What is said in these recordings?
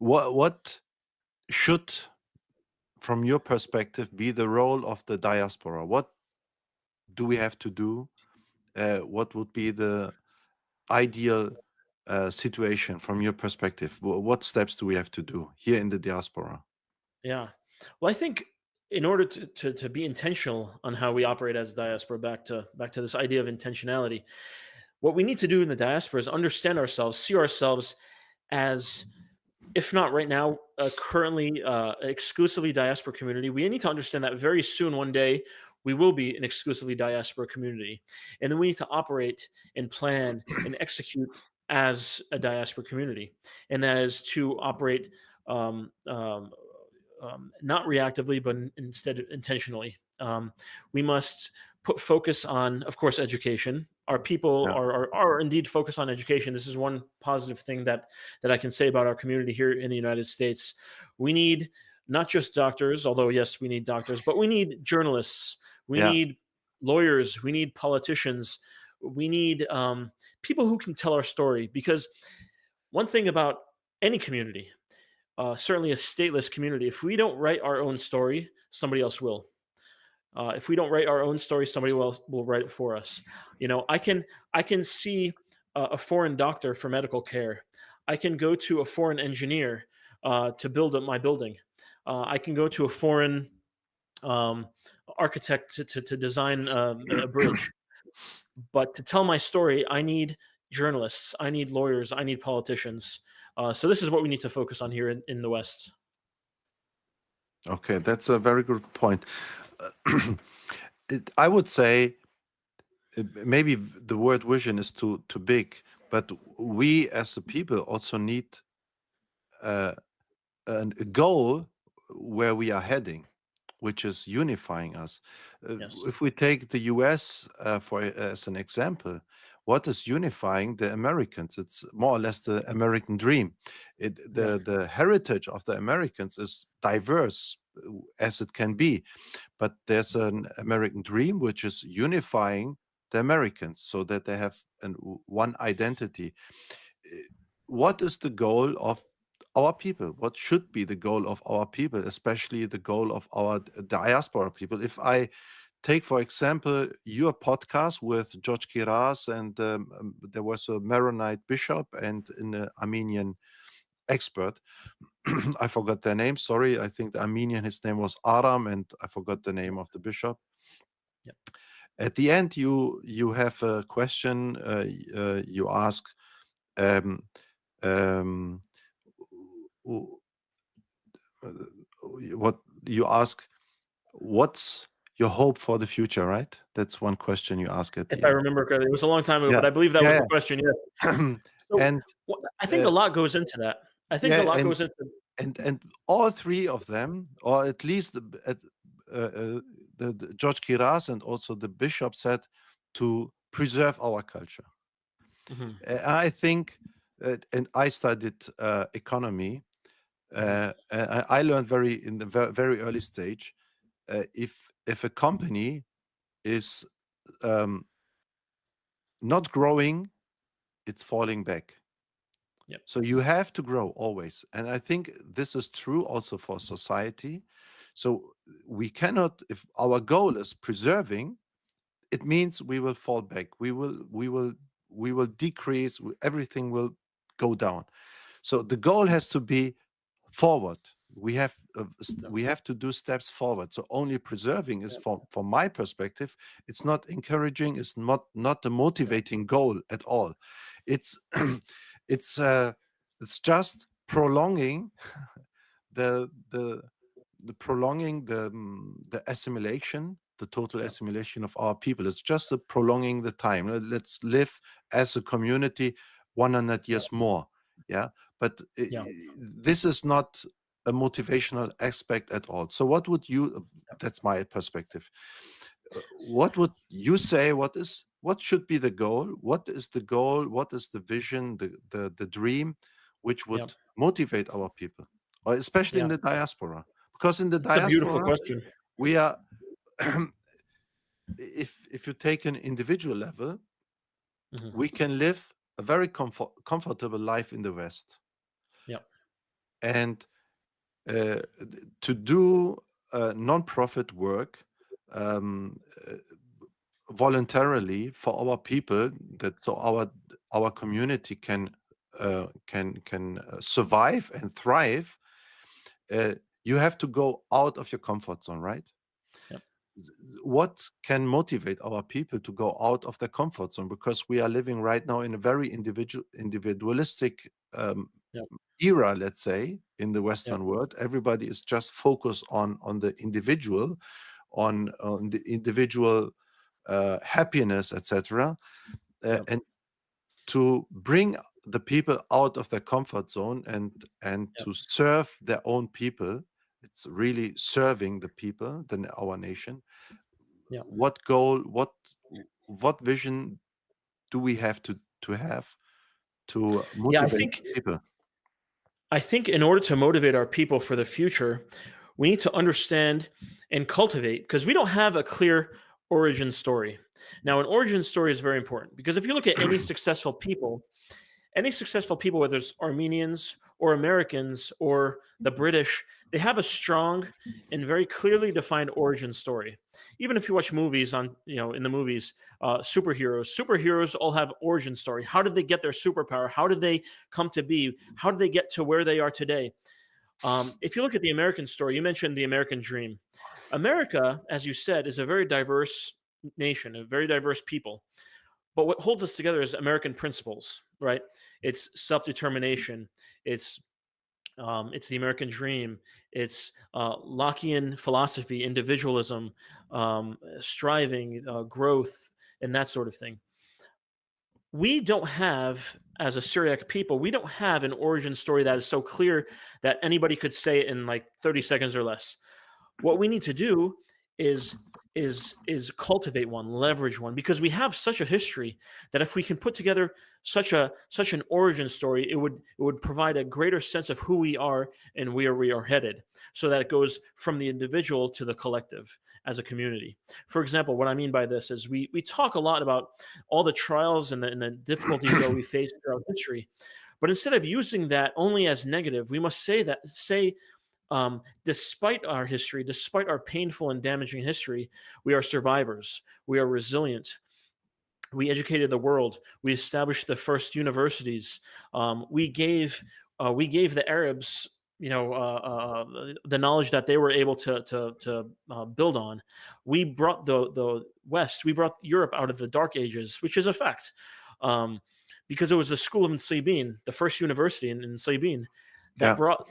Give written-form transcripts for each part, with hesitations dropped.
what should, from your perspective, be the role of the diaspora? What do we have to do? What would be the ideal situation from your perspective? What steps do we have to do here in the diaspora? Yeah. Well, I think in order to be intentional on how we operate as diaspora, back to this idea of intentionality, what we need to do in the diaspora is understand ourselves, see ourselves as, if not right now, currently exclusively diaspora community. We need to understand that very soon, one day, we will be an exclusively diaspora community, and then we need to operate and plan and execute as a diaspora community, and that is to operate um, um, not reactively, but instead intentionally. We must put focus on, of course, education. Our people Yeah. are indeed focused on education. This is one positive thing that I can say about our community here in the United States. We need not just doctors, although yes, we need doctors, but we need journalists. We Yeah. need lawyers. We need politicians. We need people who can tell our story. Because one thing about any community, certainly a stateless community, if we don't write our own story, somebody else will. If we don't write our own story, somebody else will write it for us. I can see a foreign doctor for medical care. I can go to a foreign engineer to build up my building. I can go to a foreign um, architect to design a bridge. But to tell my story, I need journalists, I need lawyers, I need politicians. So this is what we need to focus on here in the West. Okay, that's a very good point. I would say maybe the word vision is too big, but we as a people also need uh, a goal where we are heading, which is unifying us. Uh, Yes. if we take the US as an example, what is unifying the Americans? It's more or less the American dream. Yeah. The heritage of the Americans is diverse as it can be, but there's an American dream which is unifying the Americans so that they have one identity. Uh, What is the goal of our people? What should be the goal of our people, especially the goal of our diaspora people? If I take, for example, your podcast with George Kiraz, and there was a Maronite bishop and an Armenian expert. I forgot their name. Sorry, I think the Armenian, his name was Aram, and I forgot the name Yep. of the bishop. Yep. At the end, you have a question. You ask, um, um, w- uh, what you ask, what's your hope for the future, right? That's one question you ask at If the I end. remember correctly, it was a long time ago, Yeah, but I believe that was yeah, the question. Yes. yeah. So And I think a uh, lot goes into that. I think yeah, a lot goes into. and all three of them, or at least the George Kiraz and also the bishop said to preserve our culture. Mhm, I think, and I studied economy. mhm. I learned very in the very early stage, if a company is um, not growing, it's falling back. Yep. So you have to grow always. And I think this is true also for society. So we cannot, if our goal is preserving, it means we will fall back. We will decrease, everything will go down. So the goal has to be forward. Yep. We have to do steps forward. So only preserving is, Yep. from my perspective, it's not encouraging, it's not a Yep. motivating goal at all. It's it's uh it's just prolonging the the prolonging the assimilation, the total Yep. assimilation of our people. It's just a prolonging the time. Let's live as a community 100 Yep. years more. Yeah, but Yeah. this is not a motivational aspect at all. So what would you, Yep. that's my perspective, what would you say, what should be the goal, what is the goal, what is the vision, the dream which would Yep. motivate our people, or especially in Yeah. the diaspora? Because in the It's a beautiful diaspora question. we are if you take an individual level, Mhm. we can live a very comfortable life in the West. Yep. and to do non-profit work um, uh, voluntarily for our people, that so our community can survive and thrive. uh, you have to go out of your comfort zone, right? Yep. What can motivate our people to go out of their comfort zone, because we are living right now in a very individualistic Yep. era, let's say, in the Yep. Western world. Everybody is just focused on the individual, on the individual happiness, etc. Yep. And to bring the people out of their comfort zone and Yep. to serve their own people, it's really serving the people, our nation. Yep. What goal, what vision do we have to have to Yeah, motivate people? I think in order to motivate our people for the future, we need to understand and cultivate, because we don't have a clear origin story. Now, an origin story is very important because if you look at any successful people, whether it's Armenians or Americans or the British, they have a strong and very clearly defined origin story. Even if you watch movies in the movies, superheroes all have origin story. How did they get their superpower? How did they come to be? How did they get to where they are today? If you look at the American story, you mentioned the American dream. America, as you said, is a very diverse nation, a very diverse people. But what holds us together is American principles, right? It's self-determination. It's it's the American dream. It's Lockean philosophy, individualism, striving, growth, and that sort of thing. We don't have, as a Syriac people, we don't have an origin story that is so clear that anybody could say it in like 30 seconds or less. What we need to do is is cultivate one, leverage one, because we have such a history that if we can put together such an origin story, it would provide a greater sense of who we are and where we are headed, so that it goes from the individual to the collective as a community. For example, what I mean by this is we talk a lot about all the trials and the difficulties that we face throughout history, but instead of using that only as negative, we must say despite our history, despite our painful and damaging history, we are survivors. We are resilient. We educated the world. We established the first universities. We gave the Arabs, the knowledge that they were able to build on. We brought the West. We brought Europe out of the Dark Ages, which is a fact, um, because it was the school of Sabine, the first university in Sabine, that Yeah. brought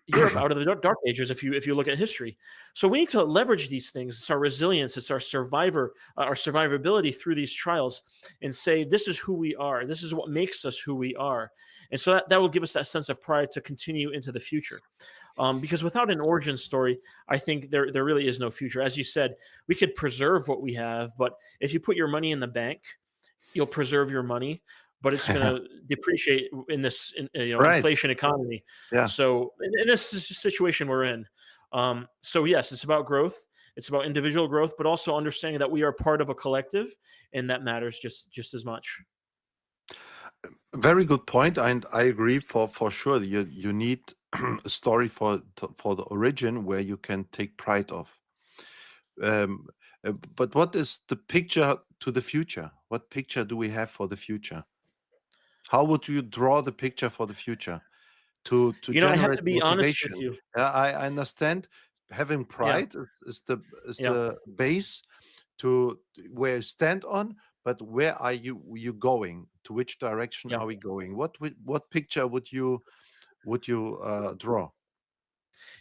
Europe out of the dark ages. If you look at history, so we need to leverage these things. It's our resilience, it's our survivability through these trials, and say this is who we are. This is what makes us who we are, and so that will give us that sense of pride to continue into the future. Because without an origin story, I think there really is no future. As you said, we could preserve what we have, but if you put your money in the bank, you'll preserve your money, but it's going to depreciate in this Right. inflation economy. Yeah. So in this situation we're in, so yes, it's about growth. It's about individual growth, but also understanding that we are part of a collective, and that matters just as much. Very good point, and I agree for sure. You need a story for the origin where you can take pride of. Um, but what is the picture to the future? What picture do we have for the future? How would you draw the picture for the future to I have generate to be honest with motivation? you. Yeah, I understand having Yeah, pride is yeah. the base to where you stand on, but where are you going? To which direction Yeah. are we going? What picture would you draw?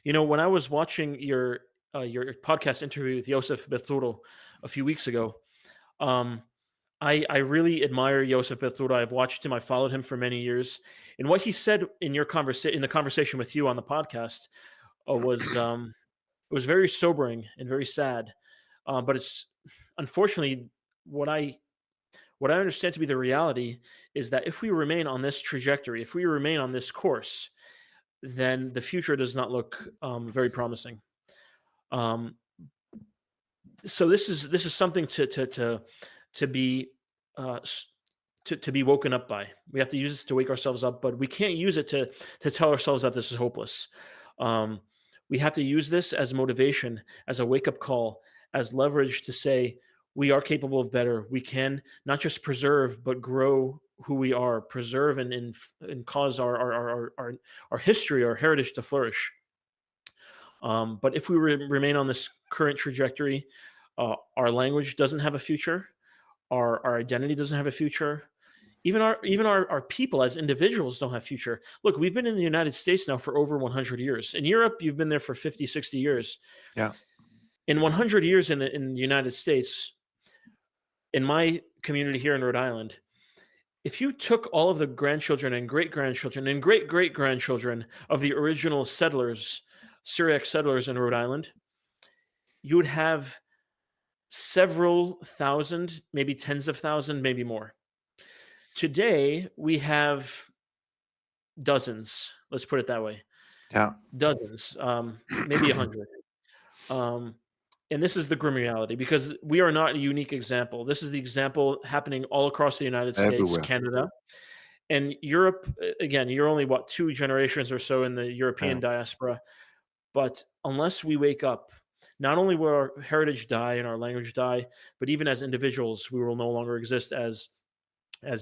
When I was watching your podcast interview with Joseph Bethuro a few weeks ago, um, I really admire Joseph Bethura. I've watched him. I followed him for many years. And what he said in the conversation with you on the podcast was very sobering and very sad. But it's unfortunately what I understand to be the reality is that if we remain on this trajectory, if we remain on this course, then the future does not look very promising. Um, so this is something to be uh, s- to be woken up by. We have to use this to wake ourselves up, but we can't use it to tell ourselves that this is hopeless. Um, we have to use this as motivation, as a wake up call, as leverage to say we are capable of better. We can not just preserve but grow who we are, preserve and cause our history, our heritage to flourish. But if we remain on this current trajectory, our language doesn't have a future. Our identity doesn't have a future. Even our people as individuals don't have future. Look, we've been in the United States now for over 100 years. In Europe, you've been there for 50, 60 years. Yeah. In 100 years in the United States, in my community here in Rhode Island, if you took all of the grandchildren and great grandchildren and great great grandchildren of the original settlers, Syriac settlers in Rhode Island, you would have several thousand, maybe tens of thousand, maybe more. Today, we have dozens. Let's put it that way. Yeah. Dozens, maybe 100. Um, and this is the grim reality because we are not a unique example. This is the example happening all across the United States, Everywhere. Canada, and Europe. Again, you're only what 2 generations or so in the European Yeah. diaspora. But unless we wake up, not only will our heritage die and our language die, but even as individuals, we will no longer exist as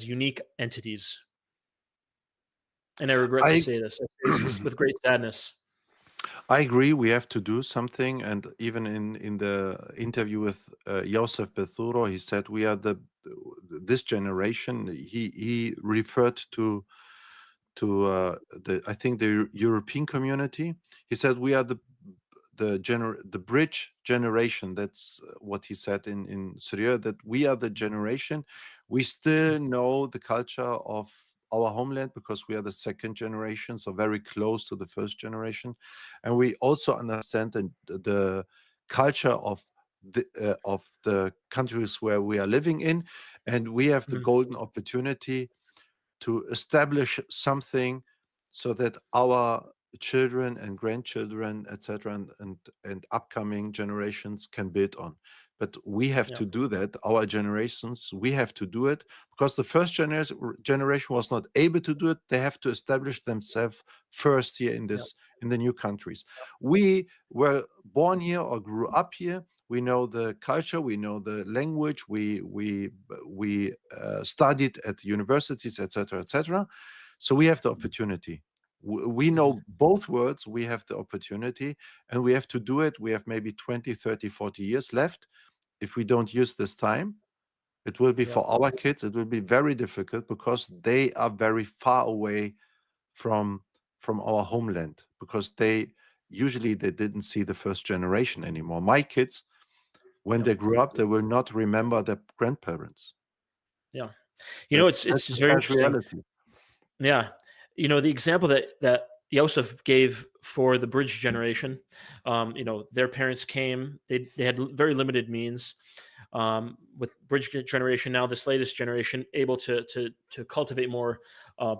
unique entities. And I regret to I say this. I say this with great sadness. I agree. We have to do something, and even in the interview with Joseph Bethuro, he said we are this generation. He referred to the I think the European community. He said we are the bridge generation. That's what he said in Syria. That we are the generation. We still know the culture of our homeland because we are the second generation, so very close to the first generation, and we also understand the culture of the countries where we are living in, and we have the Mhm. golden opportunity to establish something so that our children and grandchildren, etc., and upcoming generations can build on. But we have Yeah, to do that. Our generations, we have to do it because the first generation was not able to do it. They have to establish themselves first here yeah, in the new countries. We were born here or grew up here. We know the culture, we know the language, we studied at universities, etc., etc. So we have the opportunity. We mhm, know both worlds. We have the opportunity, and we have to do it. We have maybe 20, 30, 40 years left. If we don't use this time, it will be yeah, for our kids. It will be very difficult because they are very far away from our homeland because they usually they didn't see the first generation anymore. My kids, when yeah, they grew up, they will not remember their grandparents. yeah. That's It's the very sad interesting. reality. Yeah. The example that Joseph gave for the bridge generation, their parents came, they had very limited means. With bridge generation, now this latest generation able to cultivate more, uh,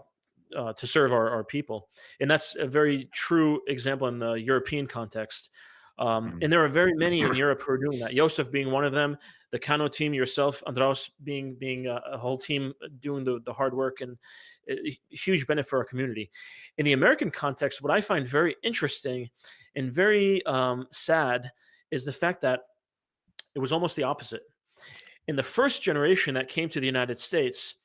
to serve our people, and that's a very true example in the European context. Mm. And there are very many in Europe who are doing that. Joseph being one of them, the Kano team, yourself, Andros, being a whole team doing the hard work and a huge benefit for our community. In the American context, what I find very interesting and very sad is the fact that it was almost the opposite. In the first generation that came to the United States,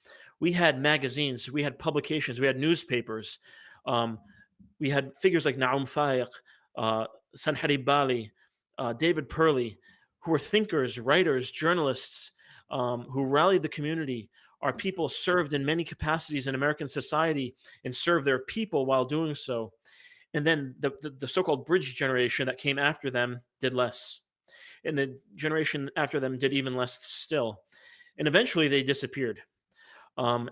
we had magazines, we had publications, we had newspapers, um, we had figures like Naum Fayek, Sanhari Bali, David Perley, who were thinkers, writers, journalists, who rallied the community. Our people served in many capacities in American society and served their people while doing so. And then the so-called bridge generation that came after them did less. And the generation after them did even less still. And eventually they disappeared.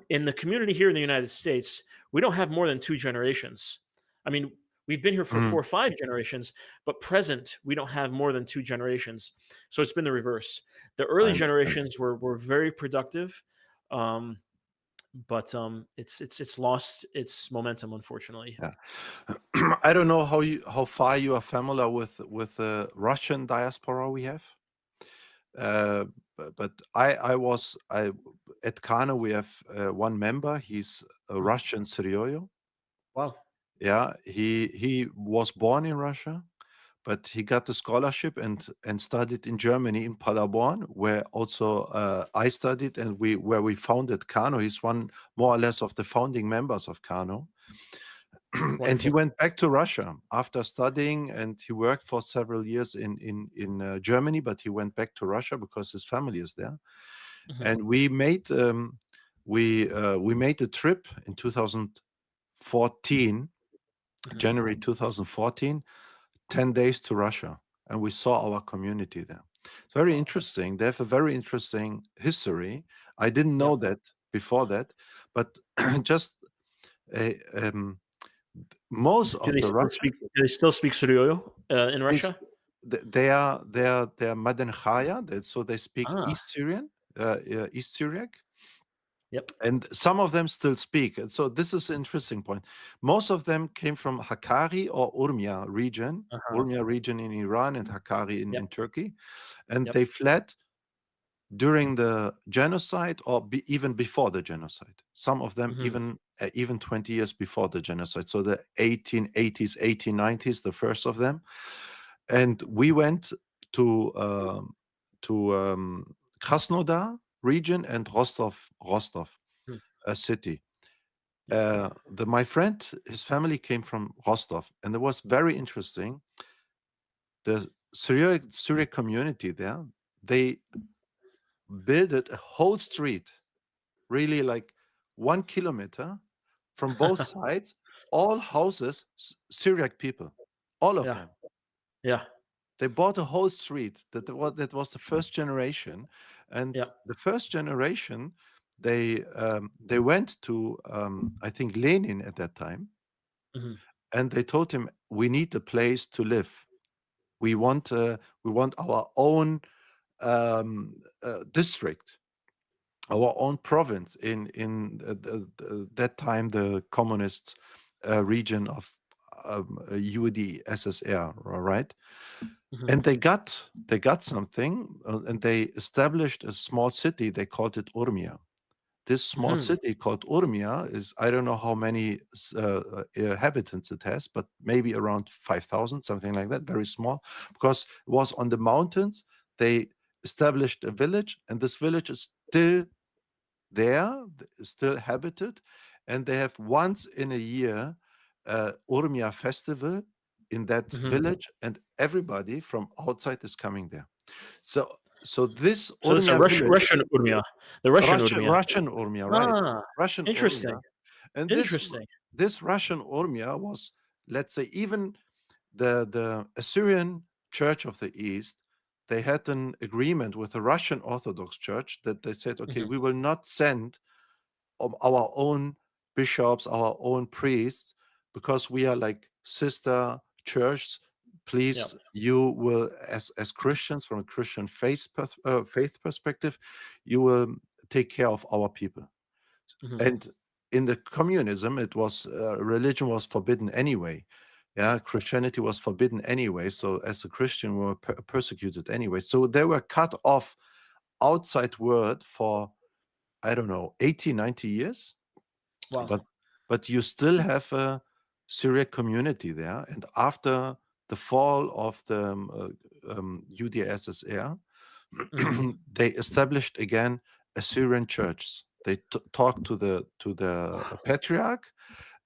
In the community here in the United States, we don't have more than 2 generations. I mean, we've been here for Mm. 4 or 5 generations, but present, we don't have more than 2 generations. So it's been the reverse. The I early understand. generations were very productive, um, but it's lost its momentum, unfortunately. Yeah. I don't know how far you are familiar with the Russian diaspora we have. Uh, but I at Kano, we have one member. He's a Mhm. Russian Syrio. Wow. Yeah, he was born in Russia, but he got the scholarship and studied in Germany in Paderborn, where also I studied, and we founded Kano. He's one more or less of the founding members of Kano. And he Wonderful. went back to Russia after studying, and he worked for several years in Germany, but he went back to Russia because his family is there. Mhm. And we made a trip in 2014, Mhm. January 2014, 10 days to Russia, and we saw our community there. It's very Wow. interesting. They have a very interesting history. I didn't Yeah. know that before that, but just most Do of they the still Russian, speak do they still speak Suryoyo, in they s- Russia? they are Madan Chaya, so they speak Ah, East Syrian, East Syriac, yep. and some of them still speak. And so this is an interesting point. Most of them came from Hakkari or Uh-huh. Urmia region in Iran, and Hakkari Yep, in Turkey, and yep. they fled during the genocide or even before the genocide. Some of them Mhm. even 20 years before the genocide. So the 1880s, 1890s, the first of them. And we went to Krasnodar region and Rostov Mm. a city. Yep. My friend, his family came from Rostov, and it was very interesting. The Syriac community there, they built a whole street, really like 1 kilometer from both sides, all houses, Syriac people, all of Yeah, them. yeah, They bought a whole street. That was the first generation, and yeah. the first generation, they went to I think Lenin at that time, Mhm. and they told him, we need a place to live. We want our own district, our own province in that time, the communist region of UdSSR, right? Mhm. And they got something, and they established a small city. They called it Urmia. This small Mhm. city called Urmia is, I don't know how many inhabitants it has, but maybe around 5,000, something like that, very small, because it was on the mountains. They established a village, and this village is still there, still habited, and they have once in a year Urmia festival in that Mhm. village, and everybody from outside is coming there. So, so this So it's a Urmia village, Russian Urmia. The Russian Urmia. Russian Urmia, right? Ah, Russian interesting, Urmia, and interesting. this Russian Urmia was, let's say, even the Assyrian Church of the East. They had an agreement with the Russian Orthodox Church that they said, okay, Mhm. we will not send our own bishops, our own priests, because we are like sister churches. Yep. Please, you will, as Christians, from a Christian faith perspective, you will take care of our people. Mhm. And in the communism, it was religion was forbidden anyway. Yeah, Christianity was forbidden anyway. So as a Christian, we were persecuted anyway. So they were cut off outside world for, I don't know, 80, 90 years. Wow. But you still have a Syriac community there. And after the fall of the UdSSR, Mhm. they established again Assyrian church. They talked to the Wow. patriarch,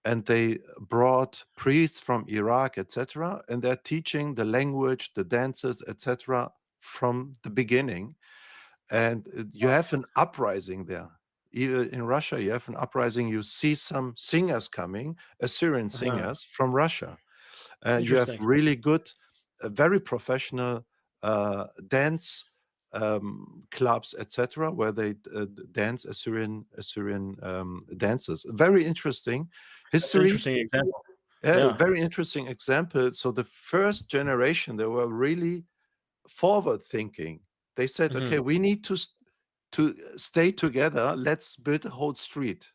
and they brought priests from Iraq, etc. And they're teaching the language, the dances, etc. from the beginning. And you Wow. have an uprising there. Even in Russia, you have an uprising. You see some singers coming, Assyrian Uh-huh. singers from Russia. You have Interesting. really good, very professional dance clubs, etc., where they dance Assyrian dances. Very interesting That's an history. interesting example. Yeah. Very interesting example. So the first generation, they were really forward thinking. They said, Mhm. okay, we need to stay together. Let's build a whole street.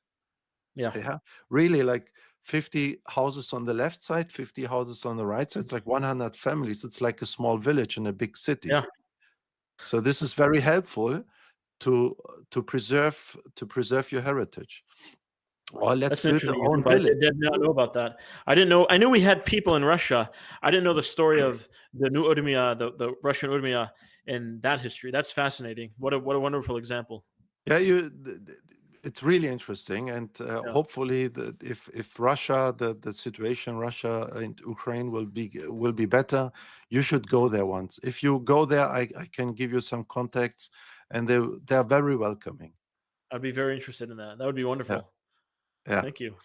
Yeah. Yeah, really, like 50 houses on the left side, 50 houses on the right side. It's like 100 families. It's like a small village in a big city. Yeah. So this is very helpful to to preserve your heritage. Or let's That's build interesting. our own I village. did not know about that. I didn't know. I knew we had people in Russia. I didn't know the story of the New Urmia, the Russian Urmia, and that history. That's fascinating. What a wonderful example. Yeah, it's really interesting, and Yeah, hopefully, if Russia, the situation Russia and Ukraine will be better, you should go there once. If you go there, I can give you some contacts, and they are very welcoming. I'd be very interested in that. That would be Yeah, wonderful. yeah. Thank you.